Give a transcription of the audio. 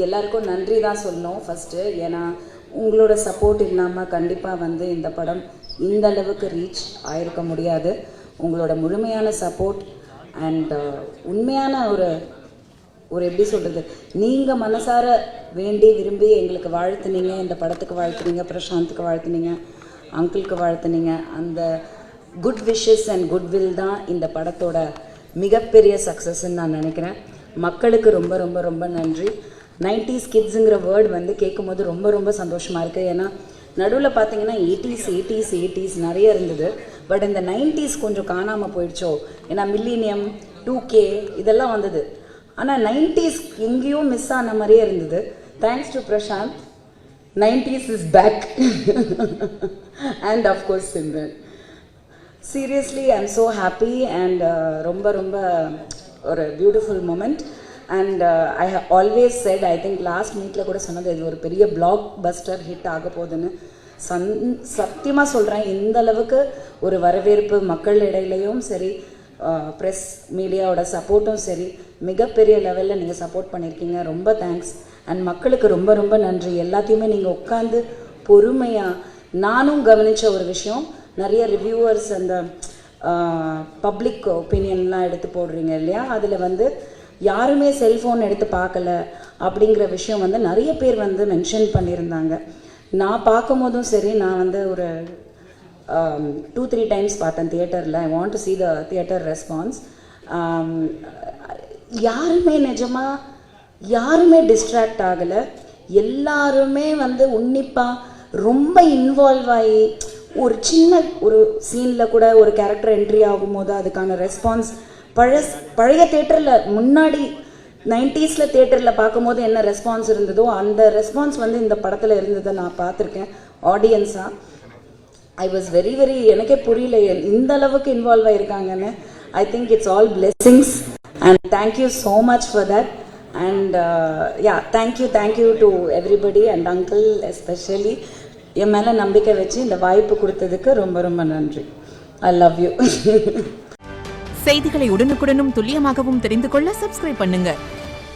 எல்லாருக்கும் நன்றி தான் சொல்லணும் ஃபஸ்ட்டு. ஏன்னா உங்களோட சப்போர்ட் இல்லாமல் கண்டிப்பாக வந்து இந்த படம் இந்த அளவுக்கு ரீச் ஆயிருக்க முடியாது. உங்களோட முழுமையான சப்போர்ட் அண்ட் உண்மையான ஒரு எப்படி சொல்கிறது, நீங்கள் மனசார வேண்டி விரும்பி எங்களுக்கு வாழ்த்துனீங்க, இந்த படத்துக்கு வாழ்த்துனீங்க, பிரசாந்துக்கு வாழ்த்துனீங்க, அங்கிளுக்கு வாழ்த்துனீங்க. அந்த குட் விஷஸ் அண்ட் குட்வில் தான் இந்த படத்தோட மிகப்பெரிய சக்ஸஸ்ன்னு நான் நினைக்கிறேன். மக்களுக்கு ரொம்ப ரொம்ப ரொம்ப நன்றி. 90s கிட்ஸுங்கிற வேர்டு வந்து கேட்கும்போது ரொம்ப ரொம்ப சந்தோஷமாக இருக்குது. ஏன்னா நடுவில் பார்த்தீங்கன்னா 80s நிறைய இருந்தது. பட் இந்த 90s கொஞ்சம் காணாமல் போயிடுச்சோ. ஏன்னா மில்லினியம் 2K இதெல்லாம் வந்தது. ஆனால் 90s எங்கேயும் மிஸ் ஆன மாதிரியே இருந்தது. Thanks to Prashanth, 90s is back. And of course Simran. Seriously I am so happy and ரொம்ப ரொம்ப ஒரு beautiful moment. And I have always said, I think last மீட்டில் கூட சொன்னது, இது ஒரு பெரிய பிளாக் பஸ்டர் ஹிட் ஆக போகுதுன்னு. சத்தியமாக சொல்கிறேன், இந்த அளவுக்கு ஒரு வரவேற்பு மக்கள் இடையிலையும் சரி, ப்ரெஸ் மீடியாவோட சப்போர்ட்டும் சரி, மிகப்பெரிய லெவலில் நீங்கள் சப்போர்ட் பண்ணியிருக்கீங்க. ரொம்ப தேங்க்ஸ். அண்ட் மக்களுக்கு ரொம்ப ரொம்ப நன்றி. எல்லாத்தையுமே நீங்கள் உட்காந்து பொறுமையாக, நானும் கவனித்த ஒரு விஷயம், நிறைய ரிவ்யூவர்ஸ் அந்த பப்ளிக் ஒப்பீனியன்லாம் எடுத்து போடுறீங்க இல்லையா, அதில் வந்து யாருமே செல்ஃபோன் எடுத்து பார்க்கல அப்படிங்கிற விஷயம் வந்து நிறைய பேர் வந்து மென்ஷன் பண்ணியிருந்தாங்க. நான் பார்க்கும் போதும் சரி, நான் வந்து ஒரு 2-3 டைம்ஸ் பார்த்தேன் தியேட்டரில். I want to see the theatre response. யாருமே நிஜமாக யாருமே டிஸ்ட்ராக்ட் ஆகலை. எல்லாருமே வந்து உன்னிப்பாக ரொம்ப இன்வால்வ் ஆகி, ஒரு சின்ன ஒரு சீனில் கூட ஒரு கேரக்டர் என்ட்ரி ஆகும்போது அதுக்கான ரெஸ்பான்ஸ் பழைய தேட்டரில் முன்னாடி 90s தேட்டரில் பார்க்கும்போது என்ன ரெஸ்பான்ஸ் இருந்ததோ அந்த ரெஸ்பான்ஸ் வந்து இந்த படத்தில் இருந்ததை நான் பார்த்துருக்கேன் ஆடியன்ஸாக. ஐ வாஸ் வெரி வெரி, எனக்கே புரியல இந்த அளவுக்கு இன்வால்வ் ஆகிருக்காங்கன்னு. I think it's all blessings and thank you so much for that. And ya, thank you to everybody and uncle especially என் மேலே நம்பிக்கை வச்சு இந்த வாய்ப்பு கொடுத்ததுக்கு ரொம்ப ரொம்ப நன்றி. I love you. செய்திகளை உடனுக்குடனும் துல்லியமாகவும் தெரிந்து கொள்ள சப்ஸ்கிரைப் பண்ணுங்க.